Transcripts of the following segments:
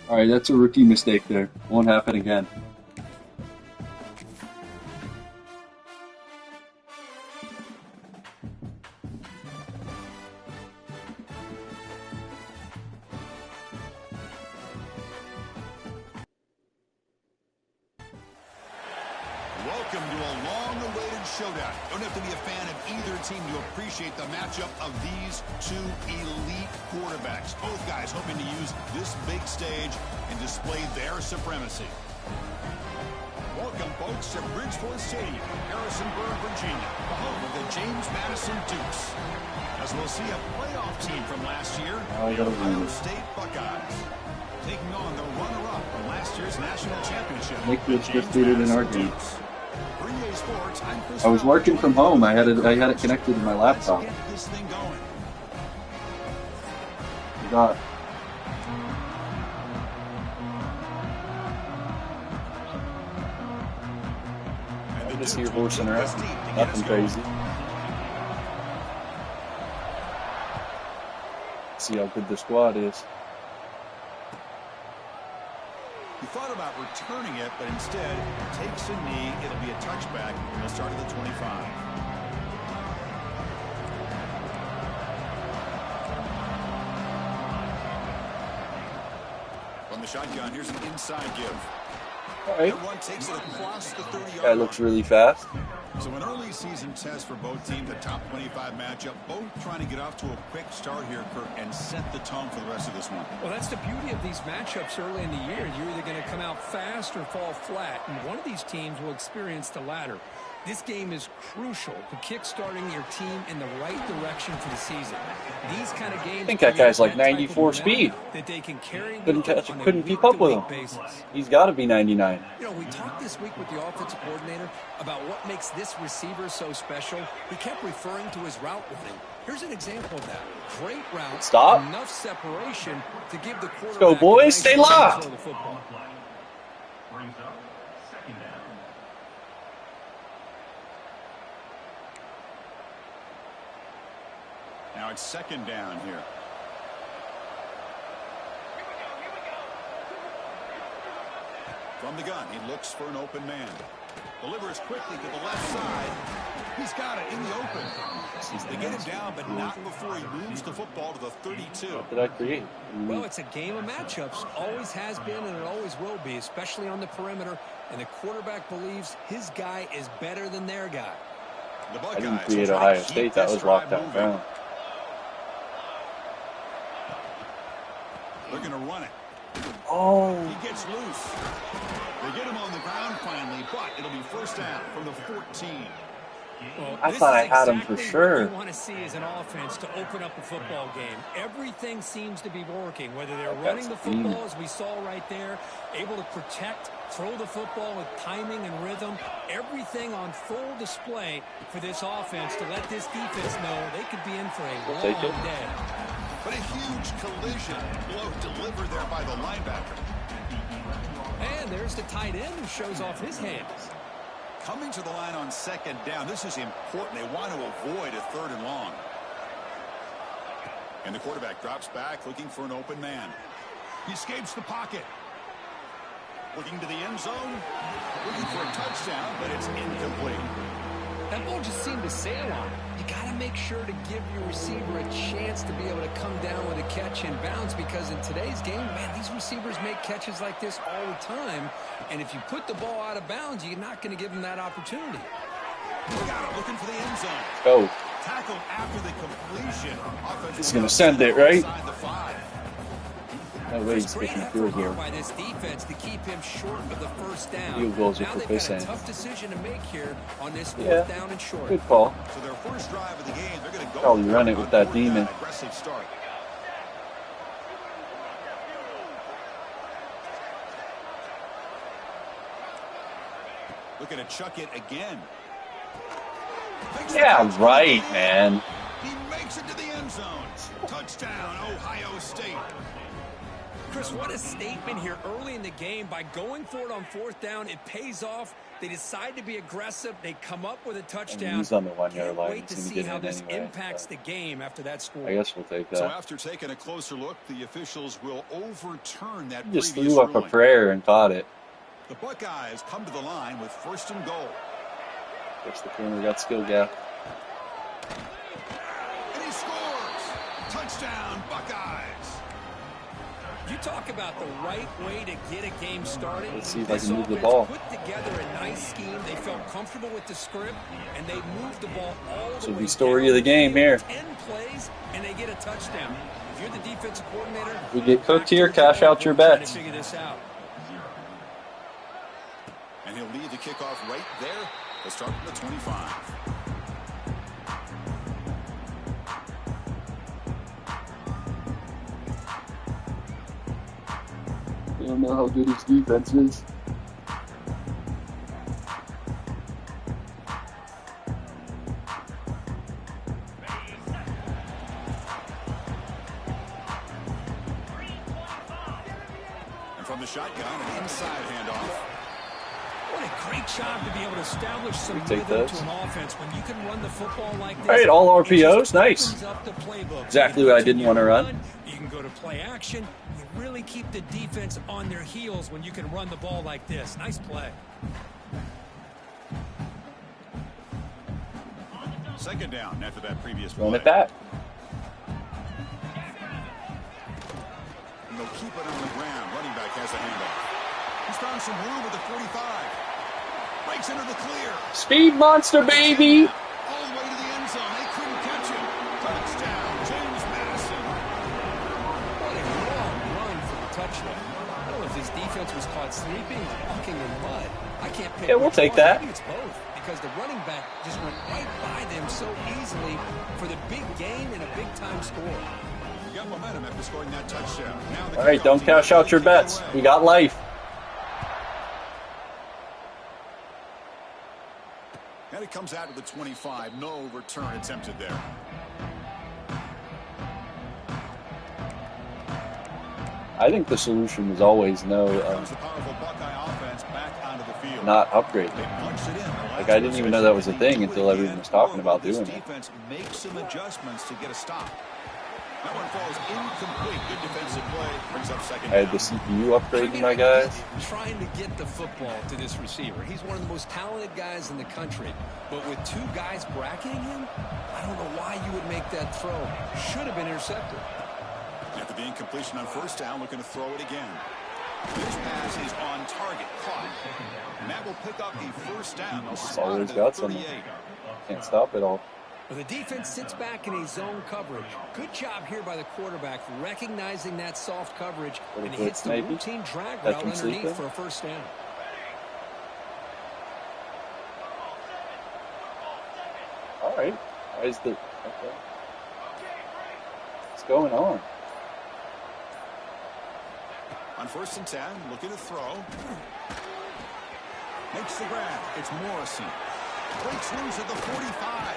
Alright, that's a rookie mistake there. Won't happen again. Welcome to a long-awaited showdown. Don't have to be a fan of either team to appreciate the matchup of these two elite quarterbacks. Both guys hoping to use this big stage and display their supremacy. Welcome, folks, to Bridgeport Stadium, Harrisonburg, Virginia, the home of the James Madison Dukes. As we'll see a playoff team from last year, the Ohio State Buckeyes, taking on the runner-up from last year's national championship. Nick was defeated in our game. I was working from home. I had it connected to my laptop. You got it. I just hear horsing around. Nothing crazy. See how good the squad is. He thought about returning it, but instead takes a knee. It'll be a touchback. He'll start at the 25. From the shotgun, here's an inside give. All right. One takes it across the 30-yard Guy looks really fast. So an early season test for both teams, a top 25 matchup, both trying to get off to a quick start here, Kirk, and set the tone for the rest of this one. Well, that's the beauty of these matchups early in the year. You're either going to come out fast or fall flat, and one of these teams will experience the latter. This game is crucial to kick-starting your team in the right direction for the season. These kind of games, I think that guy's like 94 speed. That they can carry couldn't keep up with him. He's got to be 99. You know, we talked this week with the offensive coordinator about what makes this receiver so special. He kept referring to his route running. Here's an example of that. Great route. Stop. Enough separation to give the quarterback. Let's go, boys. Stay locked. Now it's second down here. From the gun, he looks for an open man. Delivers quickly to the left side. He's got it in the open. They get him down, but not before he moves the football to the 32. What did I create? Well, it's a game of matchups. Always has been, and it always will be, especially on the perimeter. And the quarterback believes his guy is better than their guy. The I didn't create Ohio State. That was locked down ground. They're going to run it. Oh. He gets loose. They get him on the ground finally, but it'll be first down from the 14. Well, I thought I had him for sure. What you want to see is an offense to open up a football game. Everything seems to be working, whether they're running the football, as we saw right there, able to protect, throw the football with timing and rhythm. Everything on full display for this offense to let this defense know they could be in for a long day. But a huge collision blow delivered there by the linebacker. And there's the tight end who shows off his hands. Coming to the line on second down, this is important. They want to avoid a third and long. And the quarterback drops back, looking for an open man. He escapes the pocket. Looking to the end zone. Looking for a touchdown, but it's incomplete. That ball just seemed to sail on it. You got to make sure to give your receiver a chance to be able to come down with a catch and bounce, because in today's game, man, these receivers make catches like this all the time. And if you put the ball out of bounds, you're not going to give them that opportunity. Look out, looking for the end zone. Go. Tackled after the completion. He's going to send it, right? The 5. No way he's kicking through here. By this defense to keep him short of the first down. Field goals are for piss ends. Tough decision to make here on this fourth down and short. Good call. So their first drive of the game, they're going to go. Probably run it with that demon. Aggressive start. Looking to chuck it again. Yeah, right, man. He makes it to the end zone. Touchdown, Ohio State. Chris, what a statement here early in the game. By going for it on 4th down, it pays off. They decide to be aggressive. They come up with a touchdown. He's on the 1 yard line. Wait to see how this impacts the game after that score. I guess we'll take that. So after taking a closer look, the officials will overturn that. He just threw up a prayer and caught it. The Buckeyes come to the line with 1st and goal. Guess the corner got skill gap. And he scores! Touchdown, Buckeyes! You talk about the right way to get a game started. Let's see if I can move the ball. Put together a nice scheme. They felt comfortable with the script, and they moved the ball all the way. Should be story of the game here. 10 plays, and they get a touchdown. If you're the defensive coordinator, if we get cooked here, cash out your bets. Figure this out. And he'll lead the kickoff right there. Let's start from the 25. I don't know how good his defense is. And from the shotgun, an inside handoff. What a great job to be able to establish some rhythm to an offense when you can run the football like this. All right, all RPOs, nice. Exactly what I didn't want to run. You can go to play action. You really keep the defense on their heels when you can run the ball like this. Nice play. 2nd down after that previous play. Going at that. And they'll keep it on the ground. Running back has a handoff. He's found some room at the 45. Breaks into the clear. Speed monster, baby. All the way to the end zone. They couldn't catch him. Touchdown, James Madison. What a long run for the touchdown. I don't know if his defense was caught sleeping or walking in mud. I can't pick. Yeah, we'll take that. Maybe it's both, because the running back just went right by them so easily for the big gain and a big-time score. You got momentum after scoring that touchdown. Now all right, don't cash out your bets. We got life. And it comes out of the 25. No return attempted there. I think the solution was always no, not upgrading. Like, I didn't even know that was a thing until everyone was talking about doing it. Defense makes some adjustments to get a stop. That one falls incomplete. Good defensive play. Brings up 2nd down. I had the CPU upgrading my guys. Trying to get the football to this receiver. He's one of the most talented guys in the country. But with 2 guys bracketing him, I don't know why you would make that throw. Should have been intercepted. After the incompletion on 1st down, looking to throw it again. This pass is on target. Caught. And that will pick up the 1st down. Always got something. Can't stop it all. Well, the defense sits back in a zone coverage. Good job here by the quarterback, recognizing that soft coverage, and he hits the routine drag route underneath for a 1st down. All right. Why is the... Okay. What's going on? On 1st and 10, looking to throw. Makes the grab. It's Morrison. Breaks loose at the 45.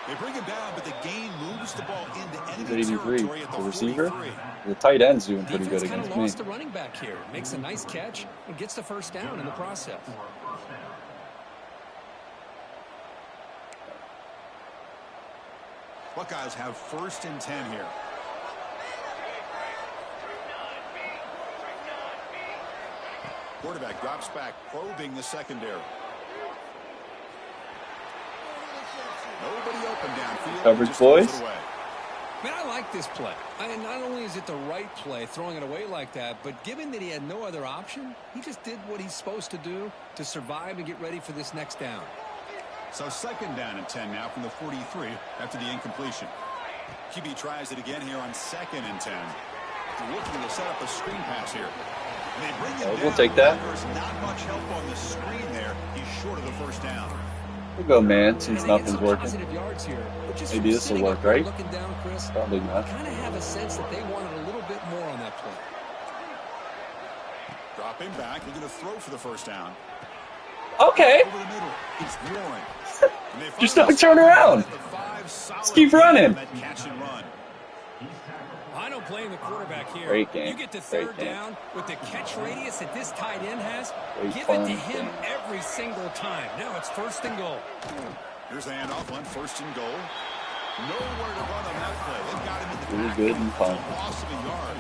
They bring him down, but the gain moves the ball into enemy territory at the 43. The tight end's doing pretty good against me. Lost the running back here. Makes a nice catch and gets the 1st down in the process. Buckeyes have 1st and 10 here. Quarterback drops back, probing the secondary. Nobody open downfield. Coverage, boys. Man, I like this play. Not only is it the right play, throwing it away like that, but given that he had no other option, he just did what he's supposed to do to survive and get ready for this next down. So 2nd down and 10 now from the 43 after the incompletion. QB tries it again here on 2nd and 10. Looking to set up a screen pass here. And they bring him down. We'll take that. There's not much help on the screen there. He's short of the 1st down. We'll go man since nothing's working. Maybe this will work, right? Down, Chris, probably not. Kind of have a sense that they wanted a little bit more on that play. Drop him back. Looking to throw for the 1st down. Okay. Over the middle. It's Warren. Just don't turn around. Let's keep running. Catch and run. I don't blame the quarterback here. Great game. You get to third down with the catch radius that this tight end has. Give it to him every single time. Now it's 1st and goal. Here's the handoff on 1st and goal. Nowhere to run on that play. They've got him in the really back. good and fun. Loss of a yard.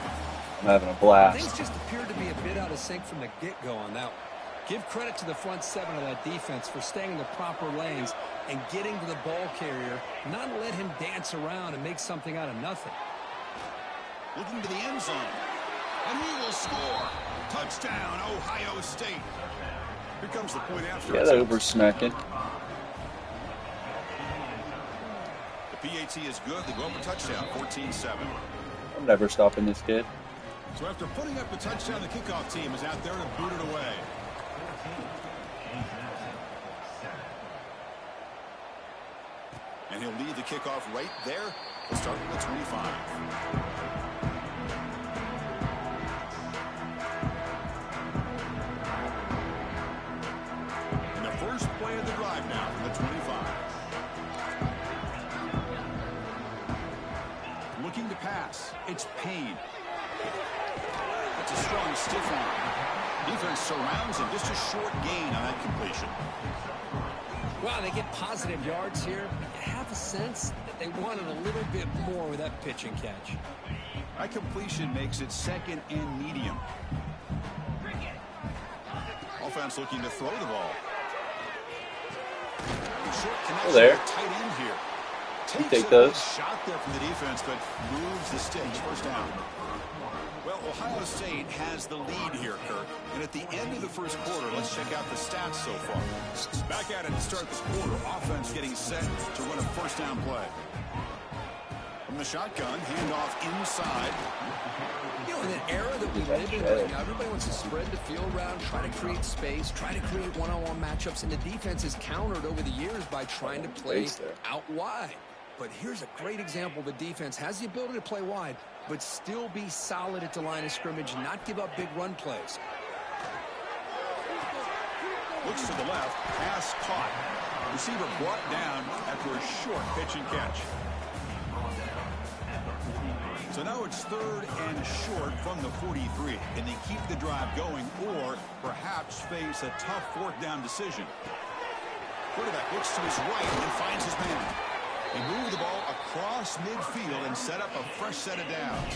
I'm having a blast. Things just appeared to be a bit out of sync from the get-go on that one. Give credit to the front 7 of that defense for staying in the proper lanes and getting to the ball carrier, not let him dance around and make something out of nothing. Looking to the end zone. And he will score. Touchdown, Ohio State. Here comes the point after. Get over smacking. The PAT is good. They go up a touchdown, 14-7. I'm never stopping this kid. So after putting up the touchdown, the kickoff team is out there to boot it away. And he'll lead the kickoff right there. We'll start with the 25. And the first play of the drive now from the 25. Looking to pass. It's Payne. That's a strong stiff arm. Defense surrounds him. Just a short gain on that completion. Well, they get positive yards here. You have a sense that they wanted a little bit more with that pitch and catch. That completion makes it 2nd and medium. Offense looking to throw the ball. Short connection there. with tight end here. You Takes take a those. good shot there from the defense, but moves the sticks. 1st down. Well, Ohio State has the lead here, Kirk. And at the end of the 1st quarter, let's check out the stats so far. Back at it to start this quarter. Offense getting set to run a 1st down play. From the shotgun, handoff inside. You know, in an era that we live in right now, everybody wants to spread the field around, try to create space, try to create one-on-one matchups, and the defense is countered over the years by trying to play out wide. But here's a great example of a defense has the ability to play wide, but still be solid at the line of scrimmage and not give up big run plays. Looks to the left, pass caught. Receiver brought down after a short pitch and catch. So now it's 3rd and short from the 43. Can they keep the drive going or perhaps face a tough 4th down decision? Quarterback looks to his right and finds his man. They move the ball across midfield and set up a fresh set of downs.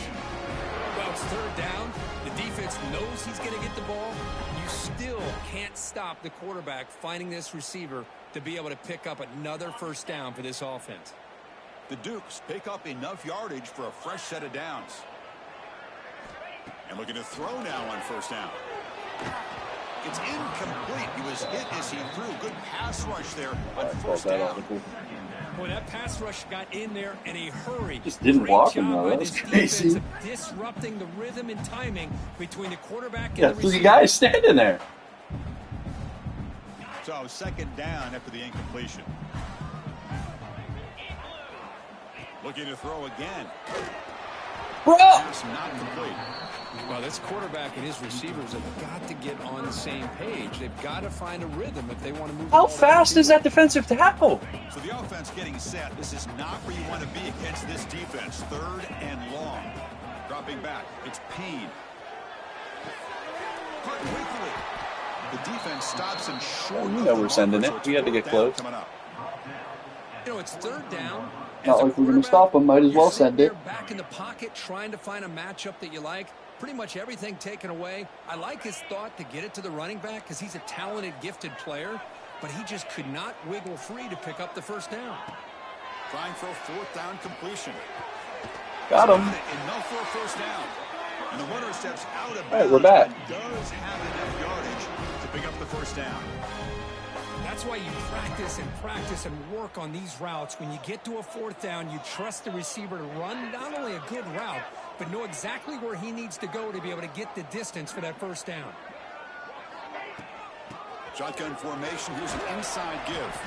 Well, it's 3rd down. The defense knows he's going to get the ball. You still can't stop the quarterback finding this receiver to be able to pick up another 1st down for this offense. The Dukes pick up enough yardage for a fresh set of downs. And looking to throw now on 1st down. It's incomplete. He was hit as he threw. Good pass rush there on 1st down. Boy, that pass rush got in there in a hurry. Just didn't Great walk job him, though. by That was this crazy. defense of disrupting the rhythm and timing between the quarterback and Yeah, the 3 receiver. guys standing there. So 2nd down after the incompletion. Looking to throw again. Bro! Pass not complete. Well, this quarterback and his receivers have got to get on the same page. They've got to find a rhythm if they want to move the How ball fast is downfield. that defensive tackle? So the offense getting set. This is not where you want to be against this defense. 3rd and long. Dropping back. It's Payne. Cut quickly. The defense stops him short. You know we're sending it. We had to get close. Coming up. You know, it's 3rd down. Not like we're going to stop them. Might as well send it. Back in the pocket, trying to find a matchup that you like. Pretty much everything taken away. I like his thought to get it to the running back because he's a talented, gifted player, but he just could not wiggle free to pick up the 1st down. Trying for a 4th down completion. Got him. Enough for a 1st down. And the runner steps out of bounds. All right, we're back. Does have enough yardage to pick up the 1st down. That's why you practice and work on these routes. When you get to a 4th down, you trust the receiver to run not only a good route, but know exactly where he needs to go to be able to get the distance for that 1st down. Shotgun formation. Here's an inside give.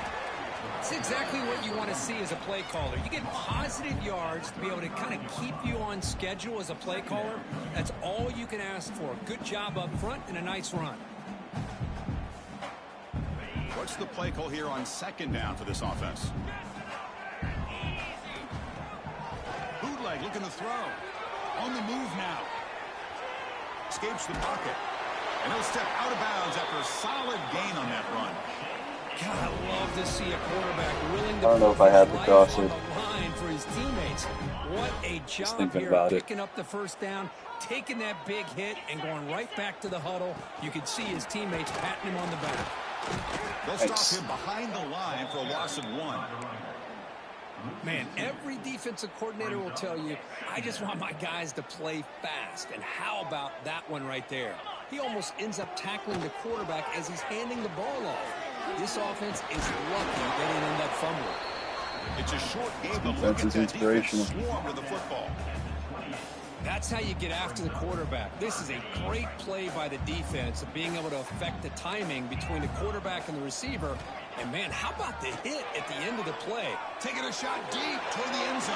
It's exactly what you want to see as a play caller. You get positive yards to be able to kind of keep you on schedule as a play caller. That's all you can ask for. Good job up front and a nice run. What's the play call here on 2nd down for this offense? Bootleg looking to throw. On the move now. Escapes the pocket. And he'll step out of bounds after a solid gain on that run. God, I love to see a quarterback willing to I don't know if I have to cross it. on the line for his teammates. What a job here, picking up the first down, taking that big hit, and going right back to the huddle. You can see his teammates patting him on the back. They'll stop him behind the line for a loss of 1. Man, every defensive coordinator will tell you, I just want my guys to play fast. And how about that one right there? He almost ends up tackling the quarterback as he's handing the ball off. This offense is lucky they didn't end up fumbling. It's a short game, but Defense is inspirational. Swarm with the football. That's how you get after the quarterback. This is a great play by the defense of being able to affect the timing between the quarterback and the receiver. And, man, how about the hit at the end of the play? Taking a shot deep toward the end zone.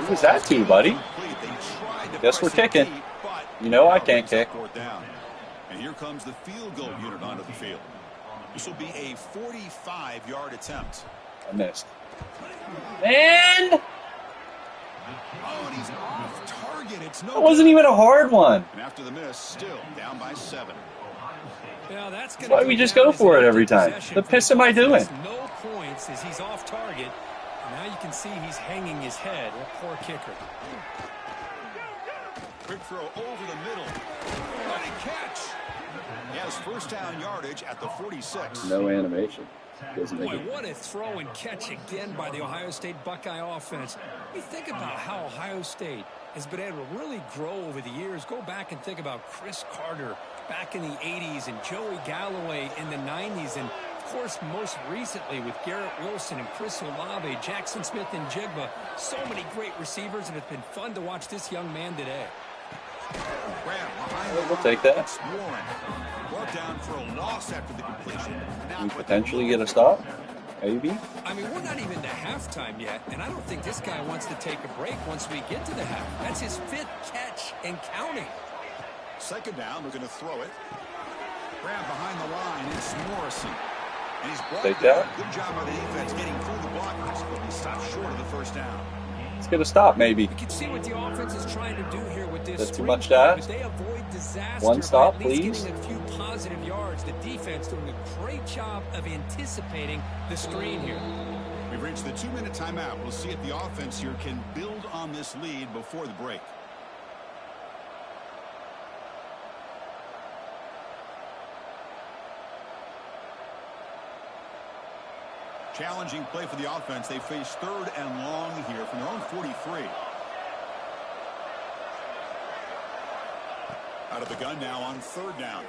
Who was that to, buddy? Guess we're kicking. You know I can't kick. And here comes the field goal unit onto the field. This will be a 45-yard attempt. I missed. And Oh, and he's off target. It's no. that wasn't even a hard one. And after the miss, still down by 7. Yeah, that's why we just go for it every time. The piss am I doing? No points as he's off target. And now you can see he's hanging his head. What poor kicker. Quick throw over the middle. What a catch. He has first down yardage at the 46. No animation. Doesn't make Boy, it. what a throw and catch again by the Ohio State Buckeye offense. You think about how Ohio State has been able to really grow over the years. Go back and think about Chris Carter back in the 80s and Joey Galloway in the 90s. And, of course, most recently with Garrett Wilson and Chris Olave, Jackson Smith and Jigba. So many great receivers, and it's been fun to watch this young man today. We'll take that. Brought down for a loss after the completion. We potentially get a stop? Maybe? I mean, we're not even to halftime yet, and I don't think this guy wants to take a break once we get to the half. That's his 5th catch and counting. Second down, we're going to throw it. Grab behind the line, it's Morrison. And he's brought Take down. that. Good job by the defense getting through the blockers, but he stopped short of the first down. Let's get a stop, maybe. You can see what the offense is trying to do here with this. That's too much to ask. They avoid disaster. One stop, by at least please. Getting a few positive yards. The defense doing a great job of anticipating the screen here. We've reached the 2-minute timeout. We'll see if the offense here can build on this lead before the break. Challenging play for the offense. They face 3rd and long here from their own 43. Out of the gun now on 3rd down.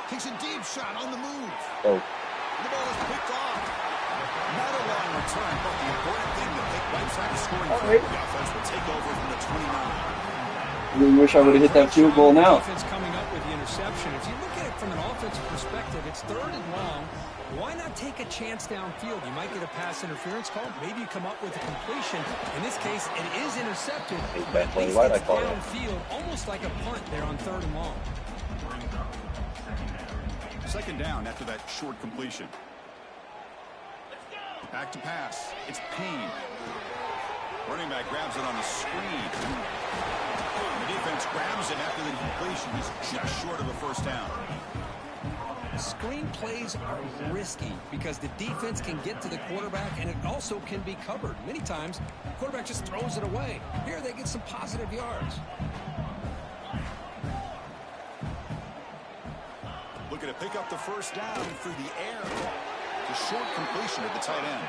Takes a deep shot on the move. Oh. The ball is picked off. Not a long return, but the important thing to pick right side of scoring. Right. The offense will take over from the 29. I really wish I would have hit that field goal now. Defense coming up with the interception. If you look at it from an offensive perspective, it's 3rd and long. Why not take a chance downfield? You might get a pass interference call. Maybe you come up with a completion. In this case, it is intercepted. But at least it's downfield, almost like a punt there on 3rd and long. Second down after that short completion. Back to pass. It's Payne. Running back grabs it on the screen. The defense grabs it after the completion. He's just short of a first down. Screen plays are risky because the defense can get to the quarterback and it also can be covered. Many times, the quarterback just throws it away. Here they get some positive yards. Looking to pick up the first down through the air. The short completion at the tight end.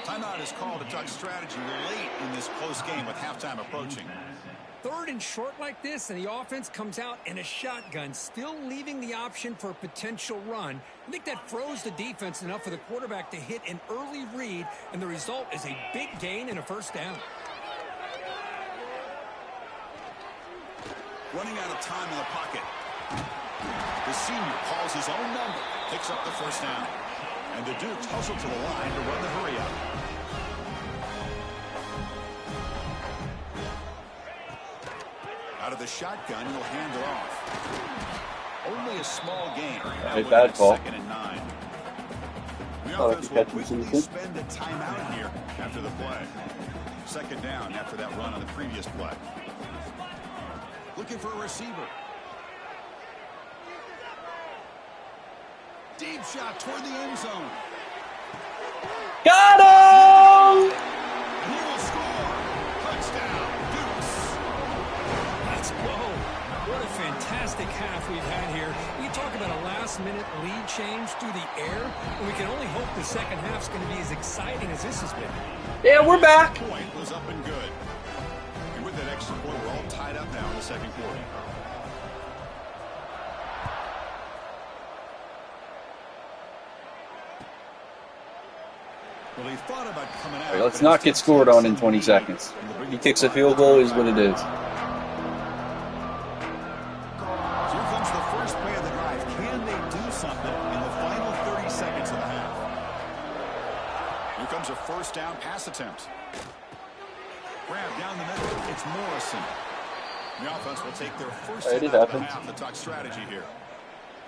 Timeout is called to talk strategy. We're late in this close game with halftime approaching. 3rd and short like this, and the offense comes out in a shotgun, still leaving the option for a potential run. I think that froze the defense enough for the quarterback to hit an early read, and the result is a big gain and a first down. Running out of time in the pocket. The senior calls his own number, picks up the first down. And the Dukes hustle to the line to run the hurry up. Out of the shotgun, he'll hand it off. Only a small gain. Hey, bad call. 2nd and 9. The Thought I offense could will catch him quickly something. spend a timeout here after the play. Second down after that run on the previous play. Looking for a receiver. Deep shot toward the end zone. Got him! He will score. Touchdown, Dukes. Let's go. What a fantastic half we've had here. You talk about a last-minute lead change through the air, and we can only hope the second half's going to be as exciting as this has been. Yeah, we're back. The point was up and good. And with that extra point, we're all tied up now in the second quarter. Well, he thought about coming out. Right, let's not get scored on in 20 seconds. He kicks a field goal is what it is. So here comes the first play of the drive. Can they do something in the final 30 seconds of the half? Here comes a first down pass attempt. Grab down the middle. It's Morrison. The offense will take their first hit out of the half to talk strategy here.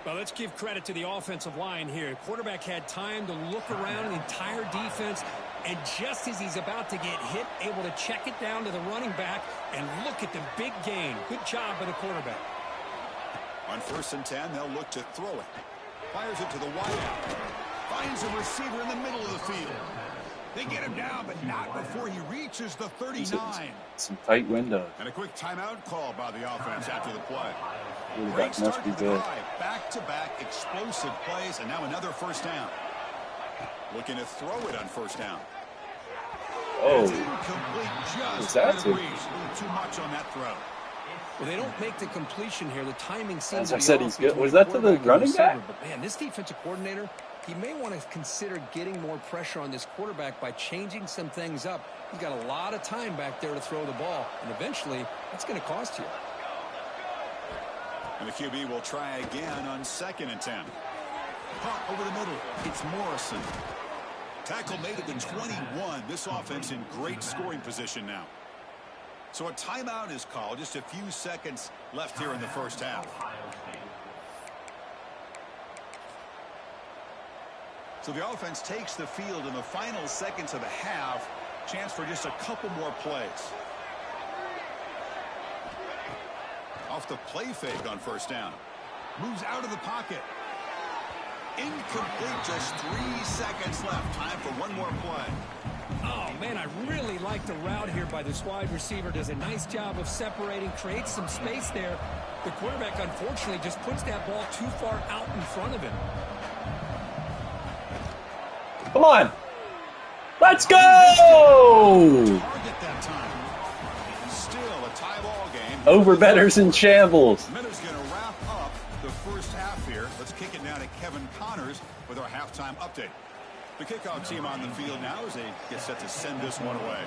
Well, let's give credit to the offensive line here. Quarterback had time to look around the entire defense, and just as he's about to get hit, able to check it down to the running back, and look at the big gain. Good job by the quarterback. On 1st and 10, they'll look to throw it. Fires it to the wide out. Finds a receiver in the middle of the field. They get him down, but not before he reaches the 39. Some tight window. And a quick timeout call by the offense after the play. That must be good. Back-to-back explosive plays, and now another first down. Looking to throw it on first down. Oh, Incomplete, just that too much on that throw. Well, they don't make the completion here. The timing seems as I said, he's good. Was that to the running back? But man, this defensive coordinator, he may want to consider getting more pressure on this quarterback by changing some things up. He's got a lot of time back there to throw the ball, and eventually, it's going to cost you. And the QB will try again on 2nd and 10. Pump over the middle. It's Morrison. Tackle made at the 21. This offense in great scoring position now. So a timeout is called. Just a few seconds left here in the first half. So the offense takes the field in the final seconds of the half. Chance for just a couple more plays. Off the play fake on first down. Moves out of the pocket. Incomplete, just 3 seconds left. Time for one more play. Oh, man, I really like the route here by this wide receiver. Does a nice job of separating, creates some space there. The quarterback, unfortunately, just puts that ball too far out in front of him. Come on. Let's go! Target that time. Still a tie ball game. Over betters in shambles. Miller's going to wrap up the first half here. Let's kick it down to Kevin Connors with our halftime update. The kickoff team on the field now as they get set to send this one away.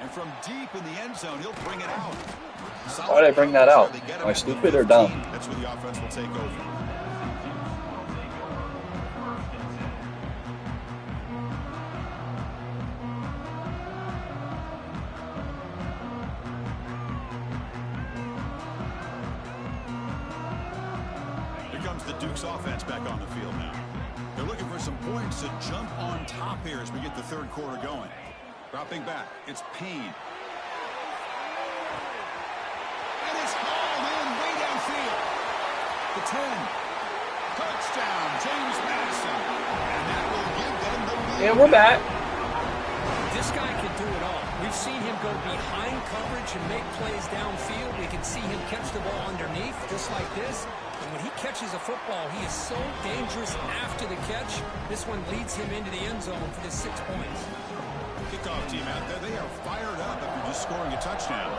And from deep in the end zone, he'll bring it out. Why did I bring that out? Am I stupid or dumb? That's where the offense will take over. Here comes the Duke's offense back on the field now. They're looking for some points to jump on top here as we get the third quarter going. Dropping back, it's Payne. And it's hauled in way downfield. The 10. Touchdown, James Madison. And that will give them the lead. Yeah, we're back. This guy can do it all. We've seen him go behind coverage and make plays downfield. We can see him catch the ball underneath, just like this. And when he catches a football, he is so dangerous after the catch. This one leads him into the end zone for the 6 points. Kickoff team out there, they are fired up after just scoring a touchdown.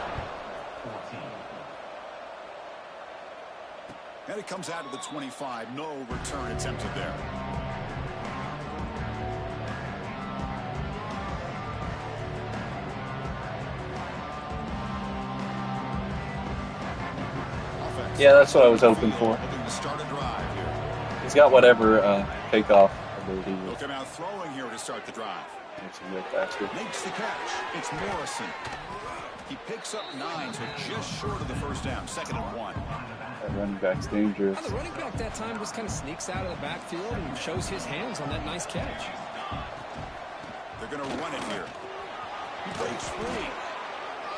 And it comes out of the 25. No return attempted there. Offense. Yeah, that's what I was hoping for. Looking to start a drive here. He's got whatever takeoff ability. They'll come out throwing here to start the drive. Makes him look faster. Makes the catch. It's Morrison. He picks up 9, so just short of the first down. 2nd and 1. That running back's dangerous. Well, the running back that time just kind of sneaks out of the backfield and shows his hands on that nice catch. They're going to run it here. He breaks free.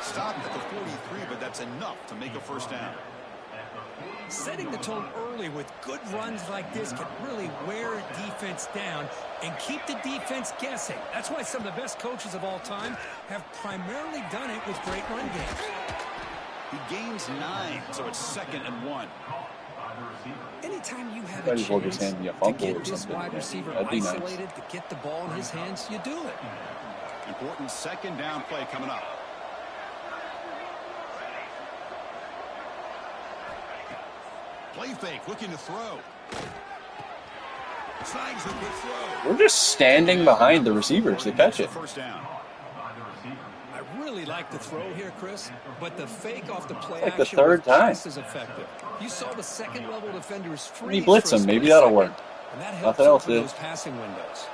Stopped at the 43, but that's enough to make a first down. Setting the tone early with good runs like this can really wear a defense down and keep the defense guessing. That's why some of the best coaches of all time have primarily done it with great run games. He gains 9, so it's 2nd and 1. Anytime you have a chance to get this wide receiver isolated, to get the ball in his hands, you do it. Important 2nd down play coming up. Play fake, looking to throw. Snags the good throw. We're just standing behind the receivers to catch it. First down. I really like the throw here, Chris, but the fake off the play like the action third was time. just as effective. You saw the second-level defenders free. He blitz him. Maybe that'll work. And that Nothing else open did. those passing windows.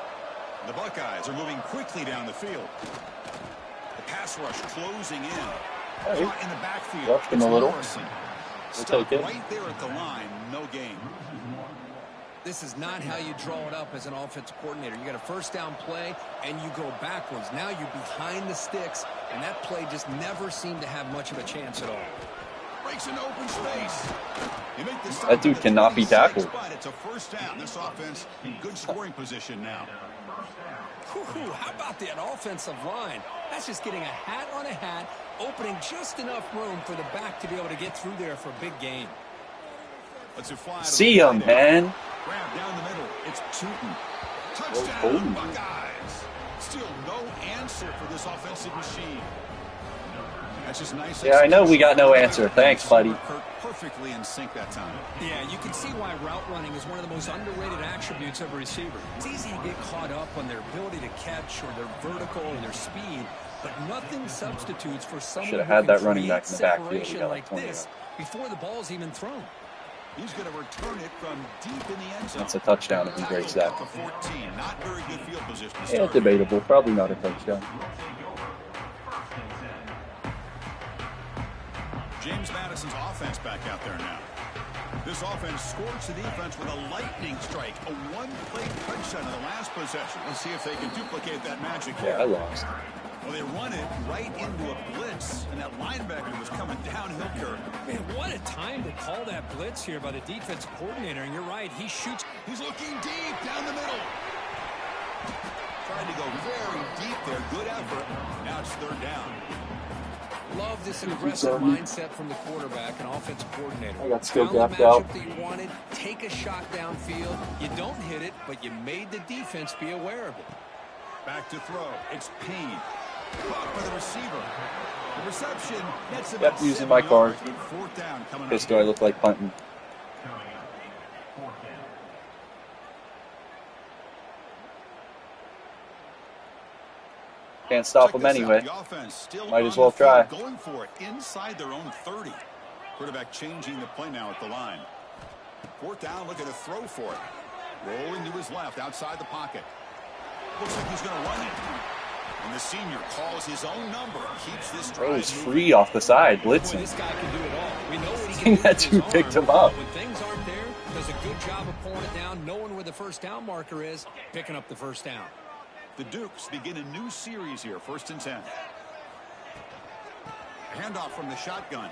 The Buckeyes are moving quickly down the field. The pass rush closing in. Hey, Caught in the backfield. rushed him a little. Morrison. We'll Stopped take it. right there at the line. No gain. This is not how you draw it up as an offensive coordinator. You got a first down play, and you go backwards. Now you're behind the sticks, and that play just never seemed to have much of a chance at all. Breaks into open space. You make the stop That dude at the cannot be 26, tackled. But it's a first down. This offense in good scoring position now. Whew, how about that offensive line? That's just getting a hat on a hat, opening just enough room for the back to be able to get through there for a big gain. Let's fly. See him, man. Grab down the middle. It's Tootin. Whoa. Touchdown, Buckeyes. Still no answer for this offensive machine. That's just nice. Yeah, I know we got no answer. Thanks, buddy. Perfectly in sync that time. Yeah, you can see why route running is one of the most underrated attributes of a receiver. It's easy to get caught up on their ability to catch or their vertical or their speed, but nothing substitutes for someone Should have who had can that running create back in the backfield. He separation got like like 20 this before the ball's even thrown. He's going to return it from deep in the end zone. That's a touchdown if he breaks that. The 14. Not very good field position to Yeah, start. debatable. Probably not a touchdown. James Madison's offense back out there now. This offense scorched the defense with a lightning strike. A one-play touchdown in the last possession. Let's see if they can duplicate that magic here. Yeah, I lost. Well, they run it right into a blitz, and that linebacker was coming downhill curve. Man, what a time to call that blitz here by the defensive coordinator. And you're right, he shoots. He's looking deep down the middle. Tried to go very deep there. Good effort. Now it's third down. Love this aggressive mindset from the quarterback and offensive coordinator. I got skill Found the gapped out. matchup that you wanted, take a shot downfield. You don't hit it, but you made the defense be aware of it. Back to throw. It's Payne. Caught by the receiver. The reception. That's Yep, about using my 7 card. yards, but fourth down coming Pissed up. do I look like punting? Can't stop Check them this out. anyway. The offense still Might on as well the field, try. Going for it inside their own 30. Quarterback changing the play now at the line. Fourth down, looking to throw for it. Rolling to his left, outside the pocket. Looks like he's going to run it. And the senior calls his own number. Keeps this drive Throws moving. free off the side, Boy, blitzing. this guy can do it all. We know what he I can think do that with his dude arm, picked him but up. when things aren't there, does a good job of pulling it down, knowing where the first down marker is, picking up the first down. The Dukes begin a new series here, 1st and 10. Handoff from the shotgun.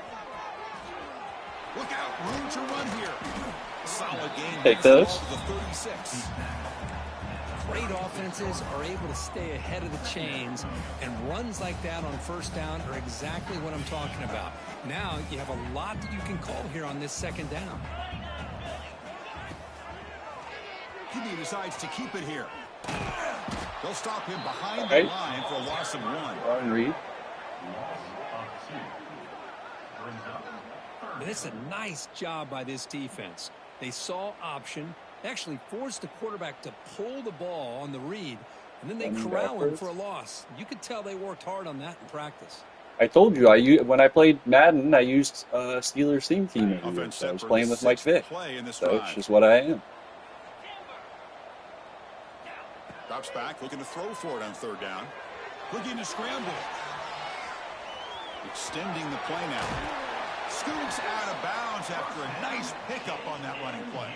Look out, room to run here. Solid game. Take those. The 36. Great offenses are able to stay ahead of the chains, and runs like that on first down are exactly what I'm talking about. Now you have a lot that you can call here on this second down. He decides to keep it here. They'll stop him behind Right. the line for a loss of 1. Ron Reed. And it's a nice job by this defense. They saw option, actually forced the quarterback to pull the ball on the read, and then they Running corral him backwards. for a loss. You could tell they worked hard on that in practice. I told you, when I played Madden, I used Steelers theme every year. Offense So I was set for playing the with Mike 6th Vick. play in this So it's drive. just what I am. Drops back, looking to throw for it on third down. Looking to scramble. Extending the play now. Scoots out of bounds after a nice pickup on that running play.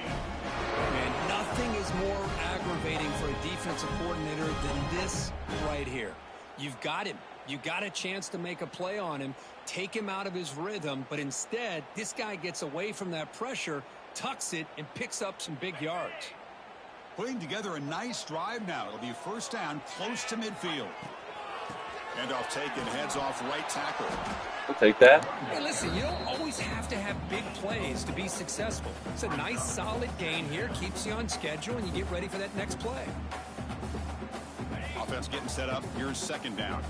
Man, nothing is more aggravating for a defensive coordinator than this right here. You've got him. You got a chance to make a play on him, take him out of his rhythm, but instead, this guy gets away from that pressure, tucks it, and picks up some big yards. Putting together a nice drive now. It'll be first down close to midfield. Handoff taken, heads off right tackle. I'll take that. Hey, listen, you don't always have to have big plays to be successful. It's a nice, solid gain here, keeps you on schedule, and you get ready for that next play. Offense getting set up. Here's second down.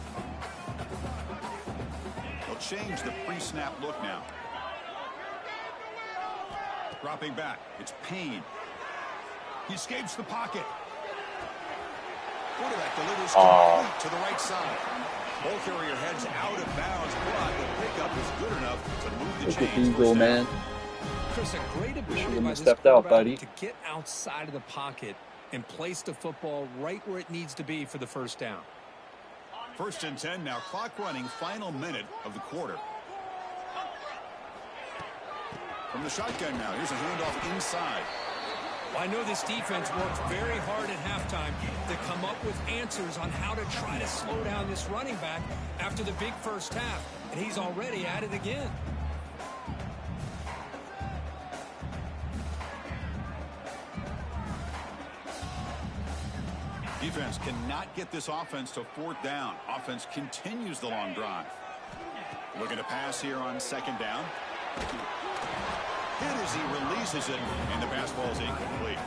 They'll change the pre-snap look now. Dropping back. It's Payne. He escapes the pocket. Quarterback delivers complete to the right side. Ball carrier heads out of bounds, but the pickup is good enough to move the Look at chains. Eagle, man. Chris, a great ability by this stepped out, buddy. to get outside of the pocket and place the football right where it needs to be for the first down. First and 10 now. Clock running. Final minute of the quarter. From the shotgun now. Here's a handoff inside. Well, I know this defense worked very hard at halftime to come up with answers on how to try to slow down this running back after the big first half, and he's already at it again. Defense cannot get this offense to fourth down. Offense continues the long drive. Looking to pass here on second down. Hit as he releases it, and the pass ball is incomplete.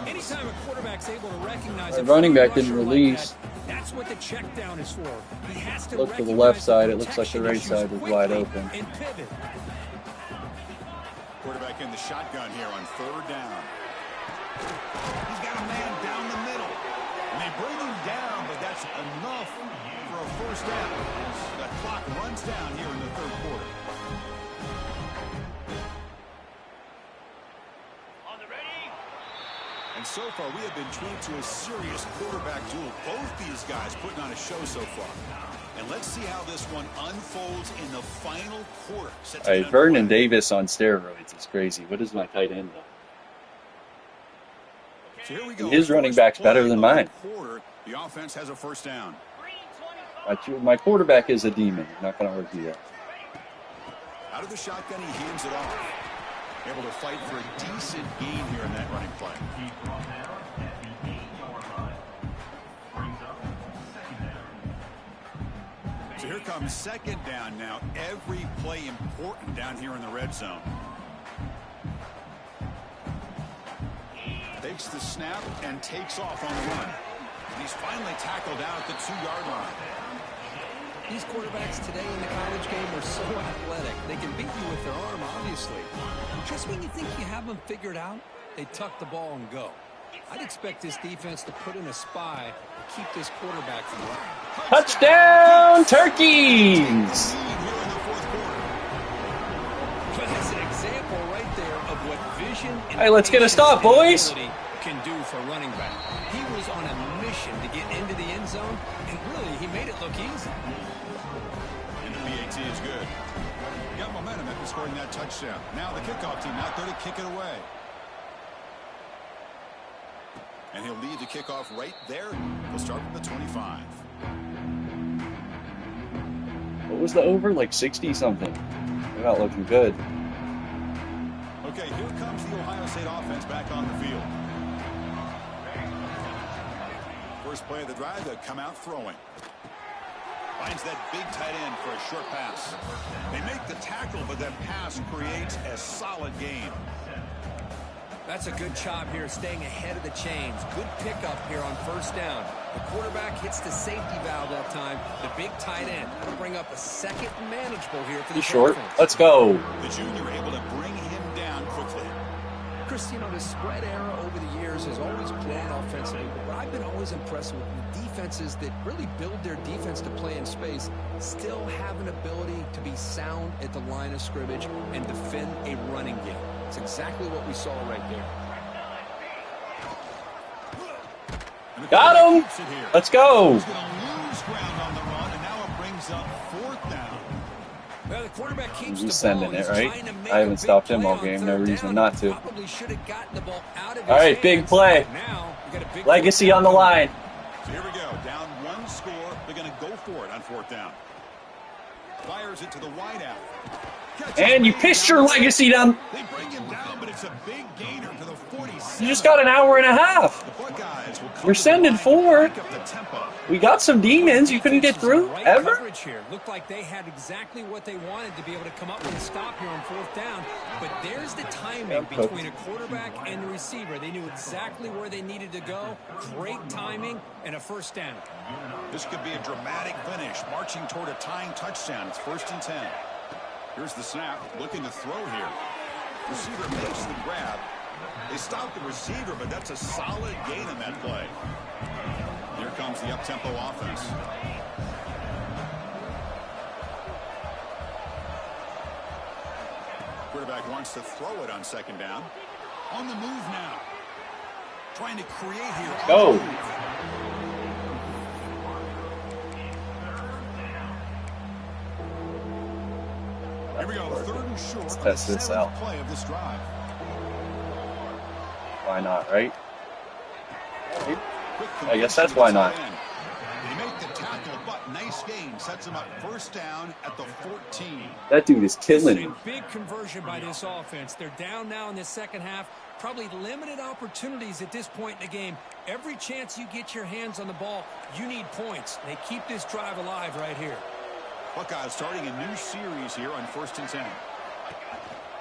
Anytime a quarterback's able to recognize The running back didn't release. That's what the check down is for. He has to Look to the left side. It looks like the right side is wide open. And pivot. Quarterback in the shotgun here on third down. He's got a man down the middle. And they bring him down, but that's enough for a first down. The clock runs down here in the third quarter. And so far, we have been treated to a serious quarterback duel. Both these guys putting on a show so far. And let's see how this one unfolds in the final quarter. Hey, Vernon Davis on steroids is crazy. What is my tight end, though? So here we go. And his running back's better than mine. The offense has a first down. My quarterback is a demon. I'm not going to argue that. Out of the shotgun, he hands it off. Able to fight for a decent gain here in that running play. So here comes second down now. Every play important down here in the red zone. Takes the snap and takes off on the run. And he's finally tackled out at the 2-yard line. These quarterbacks today in the college game are so athletic. They can beat you with their arm, obviously. Just when you think you have them figured out, they tuck the ball and go. I'd expect this defense to put in a spy to keep this quarterback from running. Touchdown, Turkeys! That's an example right there of what vision and Hey, let's get a stop, boys! Can do for a running back. He was on a mission to get into the end zone, and really, he made it look easy. And the PAT is good. Got momentum after scoring that touchdown. Now the kickoff team out there to kick it away. And he'll lead the kickoff right there. He'll start from the 25. What was the over? Like 60-something. They're not looking good. Okay, here comes the Ohio State offense back on the field. First play of the drive, they'll come out throwing. Finds that big tight end for a short pass. They make the tackle, but that pass creates a solid gain. That's a good job here, staying ahead of the chains. Good pickup here on first down. The quarterback hits the safety valve that time. The big tight end will bring up a second manageable here for the short. offense. Let's go. The junior able to bring him down quickly. Chris, you know, the spread era over the years has always grown offensively, but I've been always impressed with the defenses that really build their defense to play in space, still have an ability to be sound at the line of scrimmage and defend a running game. It's exactly what we saw right there. Got him! Let's go! He's going to lose ground on the run, and now it brings up fourth down. Well, the quarterback keeps He's the ball. sending it, He's right? trying to make I a haven't big stopped him play all on game. No third reason down. not to. Probably should have gotten the ball out of his All right, hands. big play. Now, you got a big Legacy on the line. So here we go. Down one score. They're going to go for it on fourth down. Fires it to the wide out. And you pissed your legacy down. They bring him down, but it's a big gainer to the 47. You just got an hour and a half. The Buckeyes will come You're to the sending line to 4. break up the tempo. We got some demons. You couldn't get through Right ever. coverage here. Looked like they had exactly what they wanted to be able to come up with a stop here on fourth down. But there's the timing between a quarterback and the receiver. They knew exactly where they needed to go. Great timing and a first down. This could be a dramatic finish, marching toward a tying touchdown. It's 1st and 10. Here's the snap, looking to throw here. Receiver makes the grab. They stop the receiver, but that's a solid gain on that play. Here comes the up-tempo offense. Quarterback wants to throw it on 2nd down. On the move now. Trying to create here. Go. Here we go, 3rd and short. Let's test this out. Play of this drive. Why not, right? I guess that's why not. They make the tackle, but nice gain. Sets him up 1st down at the 14. That dude is killing This is him. a big conversion by this offense. They're down now in the second half. Probably limited opportunities at this point in the game. Every chance you get your hands on the ball, you need points. They keep this drive alive right here. Buckeyes starting a new series here on 1st and 10.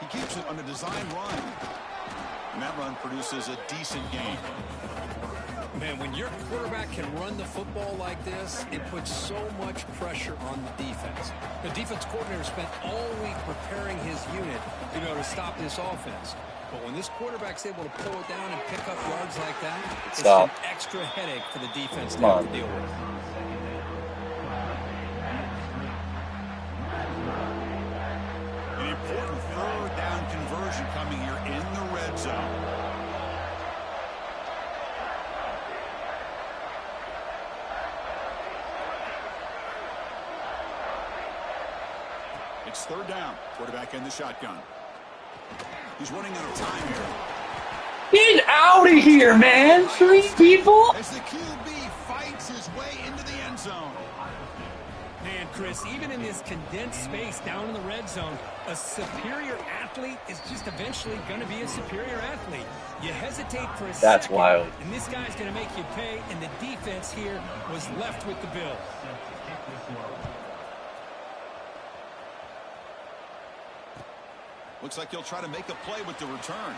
He keeps it on a design run. And that run produces a decent gain. Man, when your quarterback can run the football like this, it puts so much pressure on the defense. The defense coordinator spent all week preparing his unit to be able to stop this offense. But when this quarterback's able to pull it down and pick up yards like that, it's an extra headache for the defense to have to deal with. An important 3rd down conversion coming here in the red zone. It's 3rd down. Quarterback in the shotgun. He's running out of time here. Get out of here, man. 3 people? As the QB fights his way into the end zone. Man, Chris, even in this condensed space down in the red zone, a superior athlete is just eventually going to be a superior athlete. You hesitate for a second. That's wild. And this guy's going to make you pay, and the defense here was left with the bill. Looks like he'll try to make a play with the return.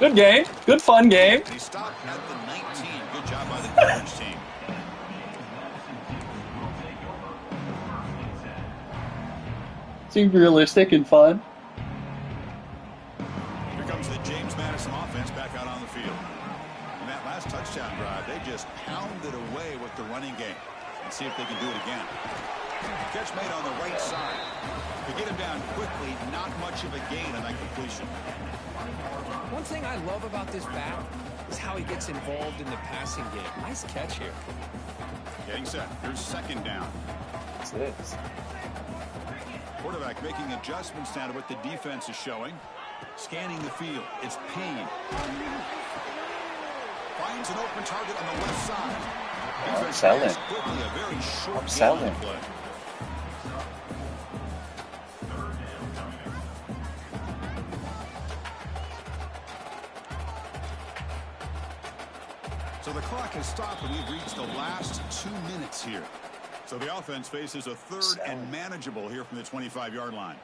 Good game. Good fun game. He stopped at the 19. Good job by the coverage team. Seemed realistic and fun. Here comes the James Madison offense back out on the field. In that last touchdown drive, they just pounded away with the running game. Let's see if they can do it again. Catch made on the right side. To get him down quickly, not much of a gain on that completion. One thing I love about this back is how he gets involved in the passing game. Nice catch here. Getting set. Here's 2nd down. What's this? Quarterback making adjustments now to what the defense is showing. Scanning the field. It's Payne. Finds an open target on the left side. I'm selling. Quickly, a very short I'm selling. play. So the clock has stopped and we've reached the last 2 minutes here. So the offense faces a 3rd and manageable here from the 25-yard line.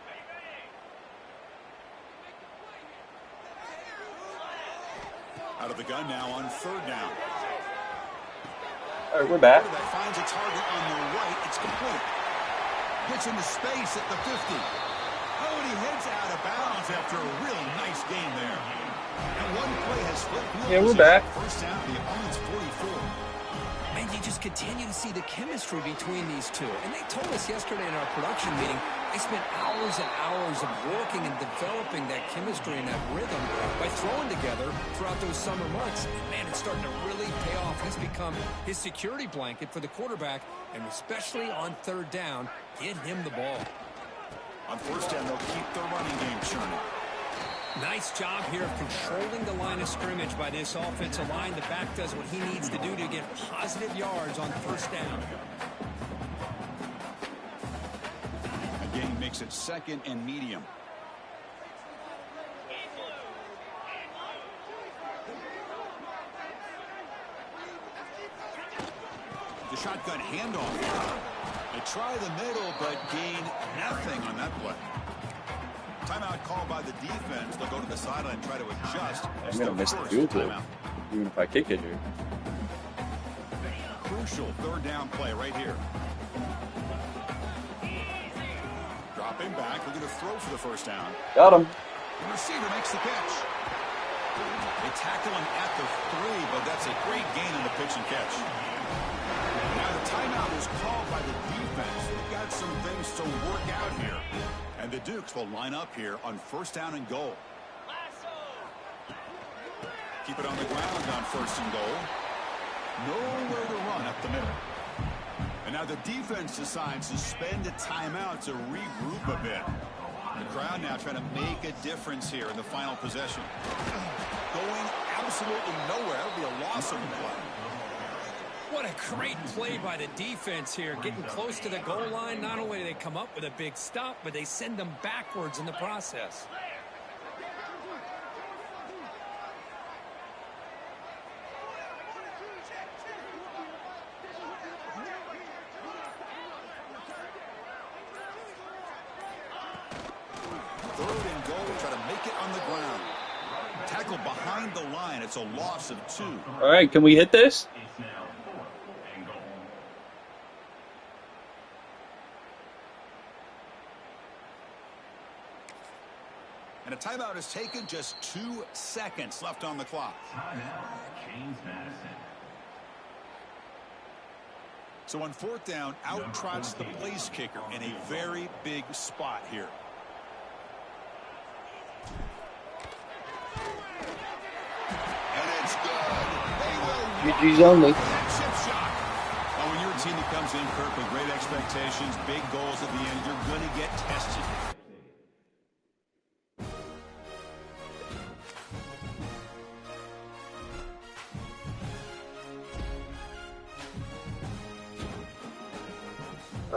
Out of the gun now on 3rd down. All right, we're back. Quarterback finds a target on the right. It's complete. Gets into space at the 50. Oh, and he heads out of bounds after a real nice game there. And one play has flipped. Yeah, we're back. First down, the opponent's 44. And you just continue to see the chemistry between these two. And they told us yesterday in our production meeting, They spent hours and hours of working and developing that chemistry and that rhythm by throwing together throughout those summer months. And man, it's starting to really pay off. It's become his security blanket for the quarterback, and especially on third down, get him the ball. On first down, they'll keep the running game churning. Nice job here of controlling the line of scrimmage by this offensive line. The back does what he needs to do to get positive yards on first down. Again, makes it second and medium. The shotgun handoff here. They try the middle, but gain nothing on that play. Timeout called by the defense. They'll go to the sideline and try to adjust. I'm going to miss the field goal, even if I kick it here. Crucial third down play right here. Dropping back, looking to throw for the first down. Got him. The receiver makes the catch. They tackle him at the 3, but that's a great gain on the pitch and catch. Now the timeout is called by the defense. They've got some things to work out here. And the Dukes will line up here on first down and goal. Keep it on the ground on first and goal. Nowhere to run up the middle. And now the defense decides to spend a timeout to regroup a bit. The crowd now trying to make a difference here in the final possession. Going absolutely nowhere. That'll be a loss of the play. What a great play by the defense here. Getting close to the goal line, not only do they come up with a big stop, but they send them backwards in the process. Third and goal, try to make it on the ground. Tackle behind the line. It's a loss of 2. All right, can we hit this? And a timeout is taken, just 2 seconds left on the clock. So on fourth down, out trots the place kicker in a very big spot here. And it's good. They will GG's only. chip shot. Now, when you're a team that comes in, Kirk, with great expectations, big goals at the end, you're going to get tested.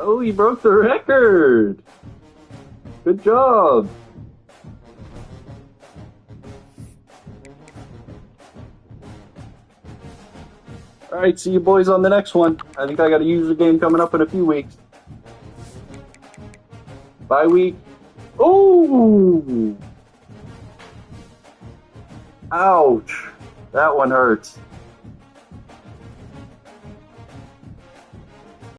Oh, he broke the record. Good job. All right, see you boys on the next one. I think I got a user game coming up in a few weeks. Bye week. Oh! Ouch. That one hurts.